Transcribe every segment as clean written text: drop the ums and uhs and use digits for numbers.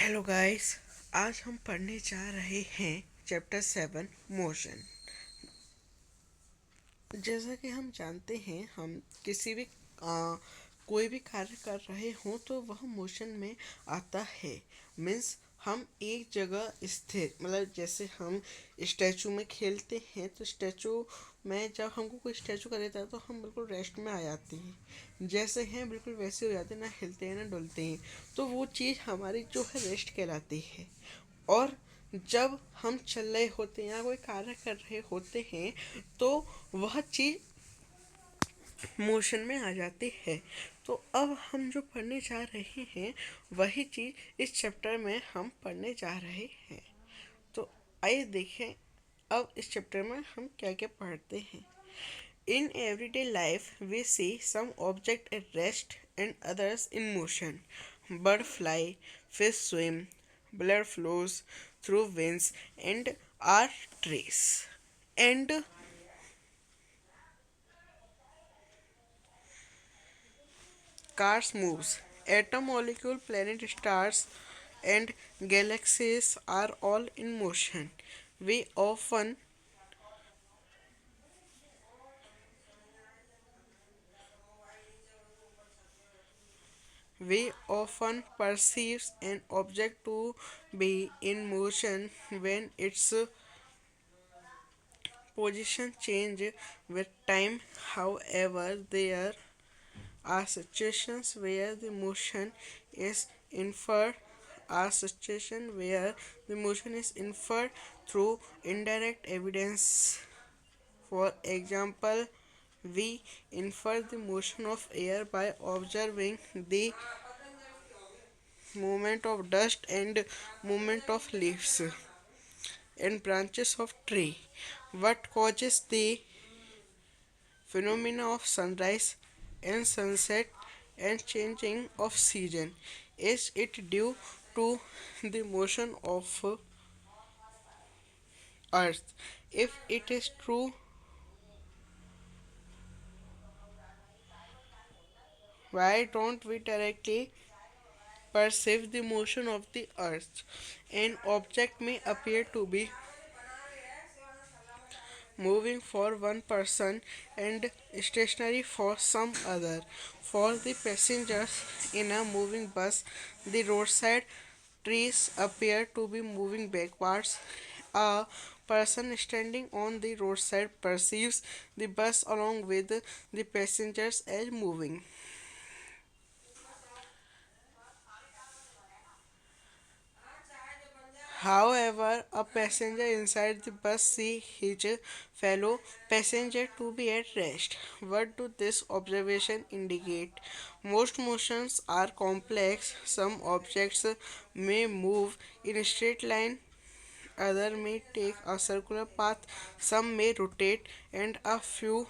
Hello guys. आज हम पढ़ने जा रहे हैं चैप्टर 7 मोशन। जैसा कि हम जानते हैं, हम किसी भी कोई भी कार्य कर रहे हों तो वह मोशन में आता है। मीन्स हम एक जगह स्थिर, मतलब जैसे हम स्टैचू में खेलते हैं तो स्टैचू में जब हमको कोई स्टैचू कर देता है तो हम बिल्कुल रेस्ट में आ जाते हैं। जैसे हैं बिल्कुल वैसे हो जाते हैं, ना हिलते हैं ना डुलते हैं। तो वो चीज़ हमारी जो है रेस्ट कहलाती है। और जब हम चल रहे होते हैं या कोई कार्य कर रहे होते हैं तो वह चीज़ मोशन में आ जाती है। तो अब हम जो पढ़ने जा रहे हैं वही चीज़ इस चैप्टर में हम पढ़ने जा रहे हैं। तो आइए देखें अब इस चैप्टर में हम क्या क्या पढ़ते हैं। In everyday life we see some object at rest and others in motion. Bird fly, fish swim, blood flows through veins and arteries. And cars moves. Atom, molecule, planet, stars, and galaxies are all in motion. We often we often perceive an object to be in motion when its position change with time. However, there are situations where the motion is inferred are situations where the motion is inferred through indirect evidence. For example, we infer the motion of air by observing the movement of dust and movement of leaves and branches of tree. What causes the phenomena of sunrise and sunset and changing of season? Is it due to the motion of earth? If it is true, why don't we directly perceive the motion of the earth? An object may appear to be moving for one person and stationary for some other. For the passengers in a moving bus, the roadside trees appear to be moving backwards. A person standing on the roadside perceives the bus along with the passengers as moving. However, a passenger inside the bus sees his fellow passenger to be at rest. What do this observation indicate? Most motions are complex. Some objects may move in a straight line, other may take a circular path, some may rotate, and a few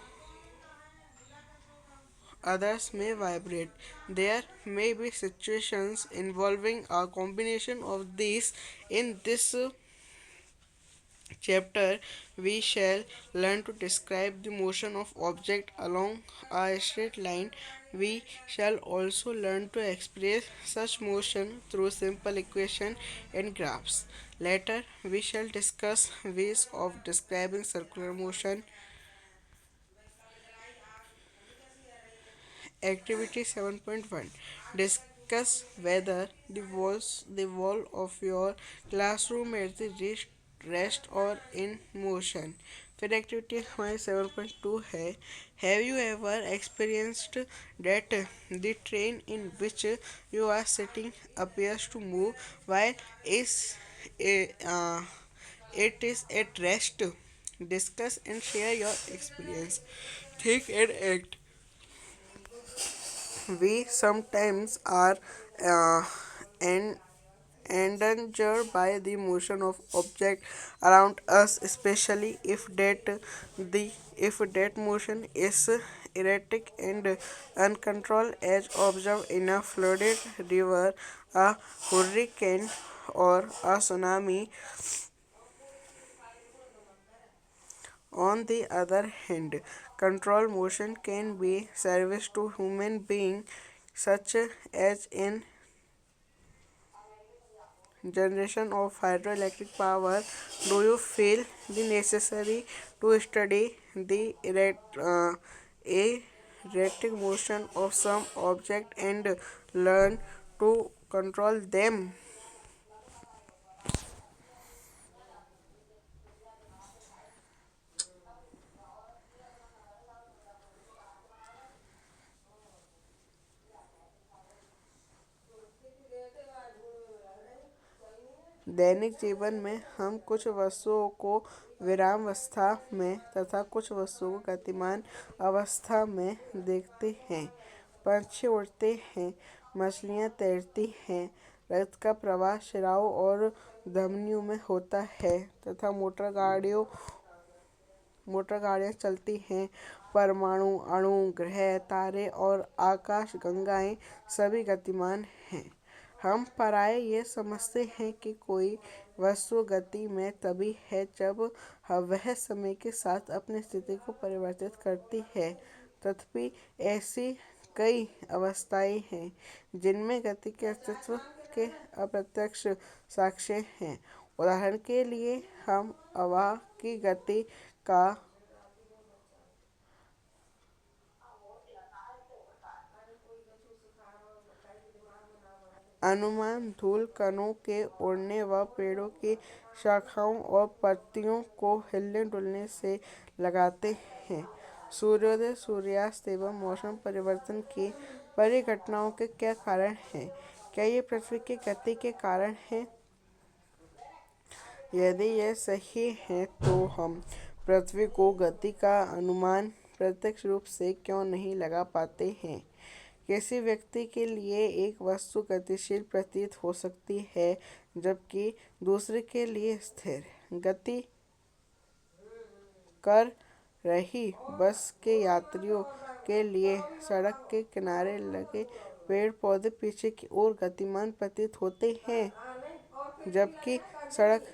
others may vibrate. There may be situations involving a combination of these. In this chapter, we shall learn to describe the motion of object along a straight line. We shall also learn to express such motion through simple equation and graphs. Later, we shall discuss ways of describing circular motion. Activity 7.1. Discuss whether the wall of your classroom at the rest or in motion. फिर activity हमारी 7.2 है. Have you ever experienced that the train in which you are sitting appears to move while is it is at rest? Discuss and share your experience. Think and act. We sometimes are uh, en- endangered by the motion of object around us, especially if that motion is erratic and uncontrolled, as observed in a flooded river, a hurricane, or a tsunami. On the other hand, control motion can be service to human beings, such as in generation of hydroelectric power, do you feel the necessary to study the erratic motion of some object and learn to control them? दैनिक जीवन में हम कुछ वस्तुओं को विरामावस्था में तथा कुछ वस्तुओं को गतिमान अवस्था में देखते हैं। पंछी उड़ते हैं, मछलियाँ तैरती हैं, रक्त का प्रवाह शिराओं और धमनियों में होता है तथा मोटर गाड़ियाँ चलती हैं। परमाणु, अणु, ग्रह, तारे और आकाश गंगाएं सभी गतिमान हैं। हम प्राय ये समझते हैं कि कोई वस्तु गति में तभी है जब वह समय के साथ अपनी स्थिति को परिवर्तित करती है। तथापि ऐसी कई अवस्थाएं हैं जिनमें गति के अस्तित्व के अप्रत्यक्ष साक्ष्य हैं। उदाहरण के लिए हम हवा की गति का अनुमान धूल कणों के उड़ने व पेड़ों की शाखाओं और पत्तियों को हिलने डुलने से लगाते हैं। सूर्योदय, सूर्यास्त एवं मौसम परिवर्तन की परिघटनाओं के क्या कारण हैं? क्या ये पृथ्वी की गति के कारण हैं? यदि यह सही है तो हम पृथ्वी को गति का अनुमान प्रत्यक्ष रूप से क्यों नहीं लगा पाते हैं? किसी व्यक्ति के लिए एक वस्तु गतिशील प्रतीत हो सकती है जबकि दूसरे के लिए स्थिर। गति कर रही बस के यात्रियों के लिए सड़क के किनारे लगे पेड़ पौधे पीछे की ओर गतिमान प्रतीत होते हैं, जबकि सड़क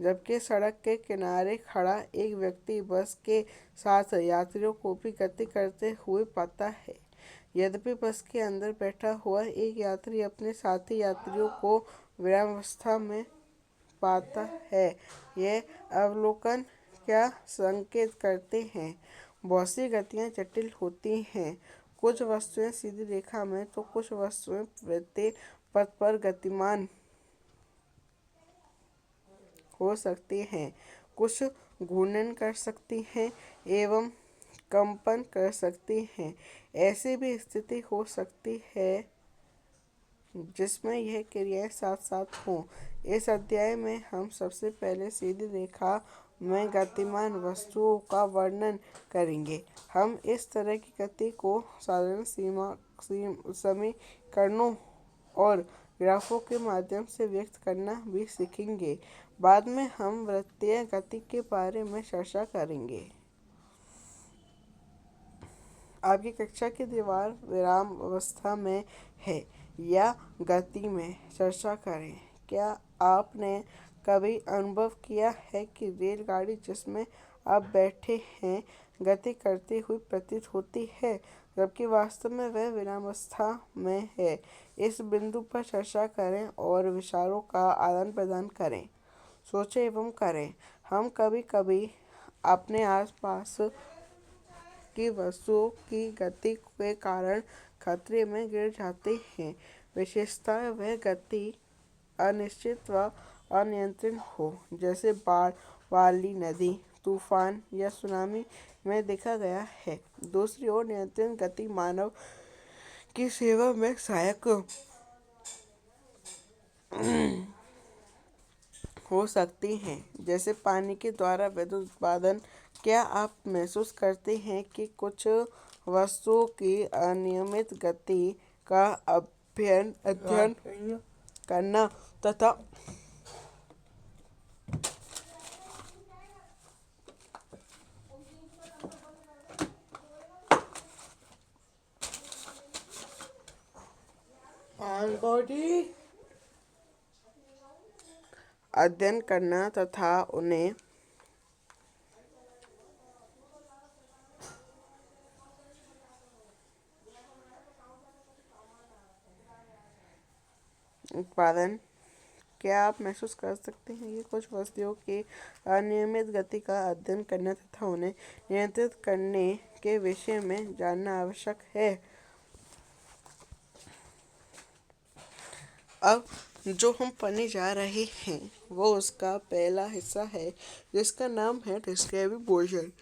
जबकि सड़क के किनारे खड़ा एक व्यक्ति बस के साथ यात्रियों को भी गति करते हुए पाता है। यद्यपि बस के अंदर बैठा हुआ एक यात्री अपने साथी यात्रियों को विरामावस्था में पाता है। यह अवलोकन क्या संकेत करते हैं? बहुत सी गतियाँ जटिल होती हैं। कुछ वस्तुएं सीधी रेखा में तो कुछ वस्तुएं वृत्तीय पथ पर गतिमान हो सकती हैं। कुछ घूर्णन कर सकती हैं एवं कंपन कर सकती हैं। ऐसी भी स्थिति हो सकती है जिसमें यह क्रियाएं साथ साथ हों। इस अध्याय में हम सबसे पहले सीधी रेखा में गतिमान वस्तुओं का वर्णन करेंगे। हम इस तरह की गति को साधारण समीकरणों और ग्राफों के माध्यम से व्यक्त करना भी सीखेंगे। बाद में हम वृत्तीय गति के बारे में चर्चा करेंगे। आपकी कक्षा की दीवार विराम अवस्था में है या गति में, चर्चा करें। क्या आपने कभी अनुभव किया है कि रेलगाड़ी जिसमें आप बैठे हैं गति करती हुई प्रतीत होती है जबकि वास्तव में वह विरामावस्था में है? इस बिंदु पर चर्चा करें और विचारों का आदान प्रदान करें। सोचें एवं करें। हम कभी कभी अपने आसपास की वस्तुओं की गति के कारण खतरे में गिर जाते हैं, विशेषतः वह गति अनिश्चित व अनियंत्रित हो, जैसे बाढ़ वाली नदी, तूफान या सुनामी में देखा गया है। दूसरी ओर नियंत्रित गति मानव की सेवा में सहायक हो सकती हैं, जैसे पानी के द्वारा विद्युत उत्पादन। क्या आप महसूस करते हैं कि कुछ वस्तुओं की अनियमित गति का अध्ययन करना तथा उन्हें उत्पादन। क्या आप महसूस कर सकते हैं कि कुछ वस्तुओं की अनियमित गति का अध्ययन करना तथा उन्हें नियंत्रित करने के विषय में जानना आवश्यक है? अब जो हम पढ़ने जा रहे हैं वो उसका पहला हिस्सा है, जिसका नाम है describing motion.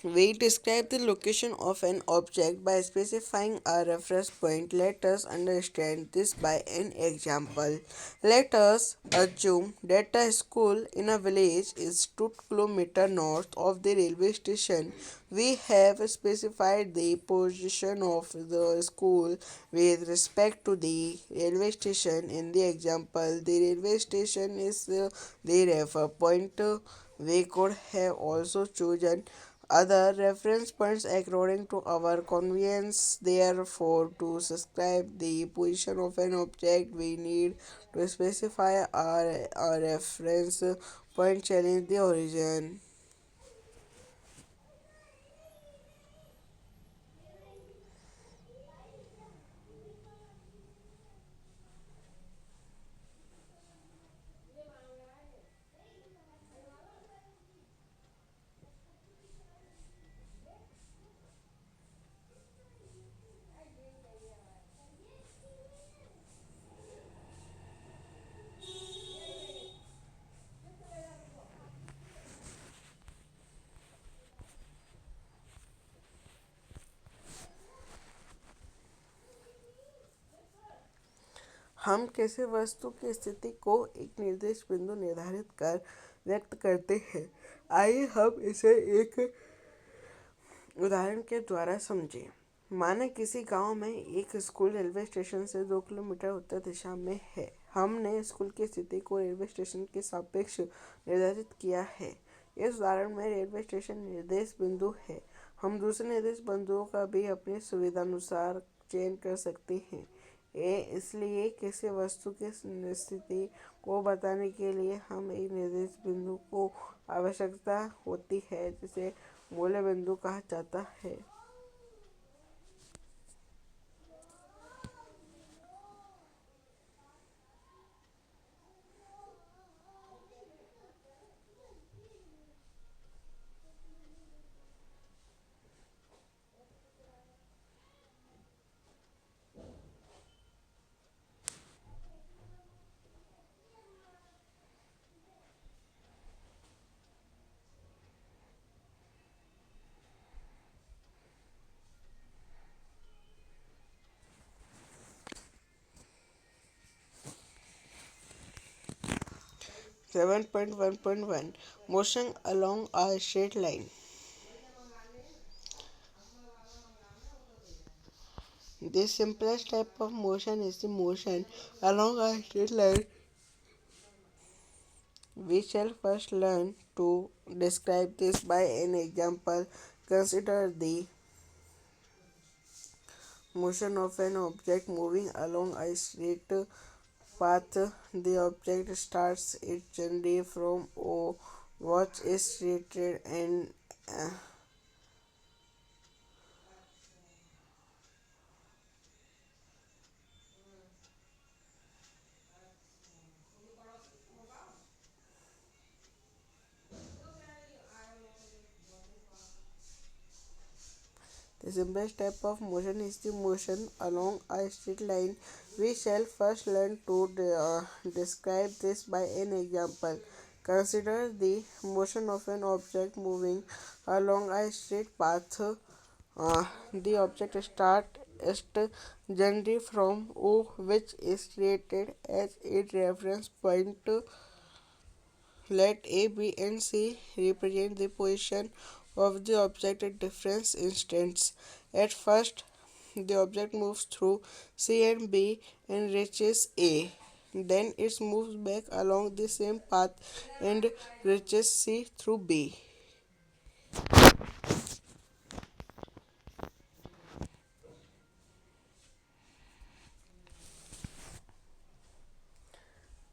We describe the location of an object by specifying a reference point. Let us understand this by an example. Let us assume that a school in a village is 2 kilometers north of the railway station. We have specified the position of the school with respect to the railway station. In the example, the railway station is the refer point. We could have also chosen other reference points according to our convenience. Therefore, to describe the position of an object, we need to specify a reference point challenge the origin. हम किसी वस्तु की स्थिति को एक निर्दिष्ट बिंदु निर्धारित कर व्यक्त करते हैं। आइए हम इसे एक उदाहरण के द्वारा समझें। माना किसी गांव में एक स्कूल रेलवे स्टेशन से 2 किलोमीटर उत्तर दिशा में है। हमने स्कूल की स्थिति को रेलवे स्टेशन के सापेक्ष निर्धारित किया है। इस उदाहरण में रेलवे स्टेशन निर्देश बिंदु है। हम दूसरे निर्देश बिंदुओं का भी अपनी सुविधानुसार चयन कर सकते हैं। इसलिए किसी वस्तु की स्थिति को बताने के लिए हम एक निर्देश बिंदु को आवश्यकता होती है, जिसे मूल्य बिंदु कहा जाता है। 7.1.1 Motion along a straight line. The simplest type of motion is the motion along a straight line. We shall first learn to describe this by an example. Consider the motion of an object moving along a straight path. The object starts its journey from O. Watch is straightened and the simplest type of motion is the motion along a straight line. We shall first learn to describe this by an example. Consider the motion of an object moving along a straight path. The object starts its journey from O, which is created as its reference point. Let A, B, and C represent the position of the object at different instants. At first, the object moves through C and B and reaches A. Then it moves back along the same path and reaches C through B.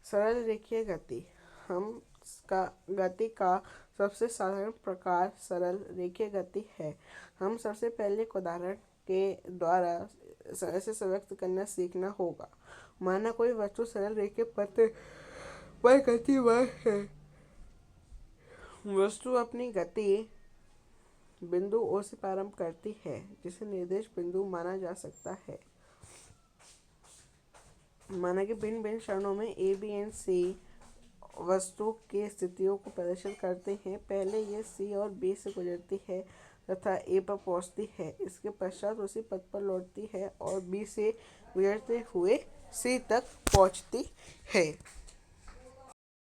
सरल रेखीय गति। हम का गति का सबसे साधारण प्रकार सरल रेखीय गति है। हम सबसे पहले एक उदाहरण के द्वारा ऐसे से व्यक्त करना सीखना होगा। माना कोई वस्तु सरल रेखे पथ पर गतिमान है। वस्तु अपनी गति बिंदु ओ से प्रारंभ करती है, जिसे निर्देश बिंदु माना जा सकता है। माना कि भिन्न भिन्न क्षणों में ए बी एंड सी वस्तु की स्थितियों को प्रदर्शित करते हैं। पहले ये सी और बी से गुजरती है तथा ए पर पहुंचती है। इसके पश्चात उसी पथ पर लौटती है और बी से गुजरते हुए सी तक पहुंचती है।